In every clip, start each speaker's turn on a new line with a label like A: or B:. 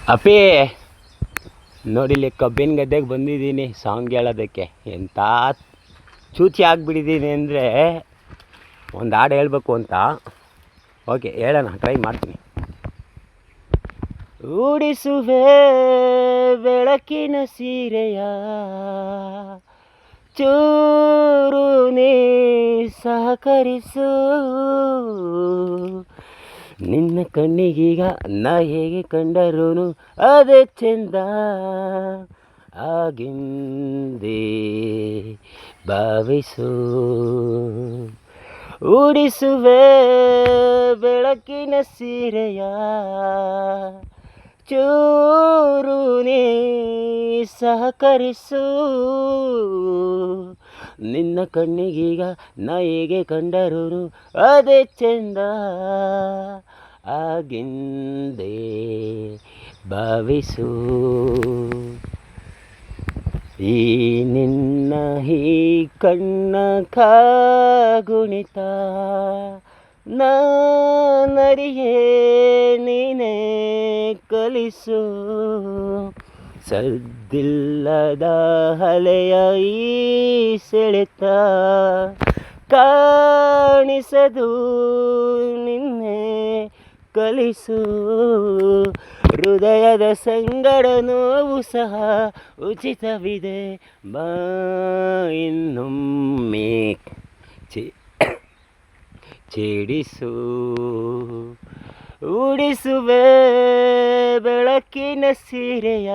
A: ಅಪ್ಪಿ ನೋಡಿಲ್ಲಿ ಕಬ್ಬಿನ ಗದ್ದೆಗೆ ಬಂದಿದ್ದೀನಿ ಸಾಂಗ್ ಹೇಳೋದಕ್ಕೆ. ಎಂಥ ಚೂಚಿ ಆಗಿಬಿಟ್ಟಿದ್ದೀನಿ ಅಂದರೆ ಒಂದು ಹಾಡು ಹೇಳಬೇಕು ಅಂತ. ಓಕೆ ಹೇಳೋಣ, ಟ್ರೈ ಮಾಡ್ತೀನಿ. ಉಡಿಸುವೆ ಬೆಳಕಿನ ಸೀರೆಯ ಚೂರು ನೀ ಸಹಕರಿಸು, ನಿನ್ನ ಕಣ್ಣಿಗೀಗ ನಾ ಹೇಗೆ ಕಂಡರೂ ಅದೇ ಚೆಂದ, ಆಗಿಂದೇ ಭಾವಿಸು. ಉಡಿಸುವೆ ಬೆಳಕಿನ ಸೀರೆಯ ಚೂರು ನೀ ಸಹಕರಿಸು, ನಿನ್ನ ಕಣ್ಣಿಗೀಗ ನಾ ಹೇಗೆ ಕಂಡರೂ ಅದೇ ಚೆಂದ, ಆಗಿಂದೇ ಭಾವಿಸು. ಈ ನಿನ್ನ ಈ ಕಣ್ಣ ಕಾಗುಣಿತ ನಾನರಿಯೇ ನೀನೇ ಕಲಿಸು, ಸದ್ದಿಲ್ಲದ ಅಲೆಯ ಈ ಸೆಳೆತ ಕಾಣಿಸದು ನಿನ್ನೆ ಕಲಿಸು, ಹೃದಯದ ಸಂಗಡ ನೋವು ಸಹ ಉಚಿತವಿದೆ, ಬಾ ಇನ್ನೊಮ್ಮೆ ಚೇಡಿಸು. ಉಡಿಸುವೆ ಬೆಳಕಿನ ಸೀರೆಯ.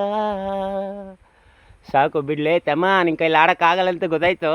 A: ಸಾಕು ಬಿಡ್ಲೇ ತಮ್ಮ, ನಿನ್ನ ಕೈಲಿ ಆಡೋಕ್ಕಾಗಲ್ಲ ಅಂತ ಗೊತ್ತಾಯ್ತು.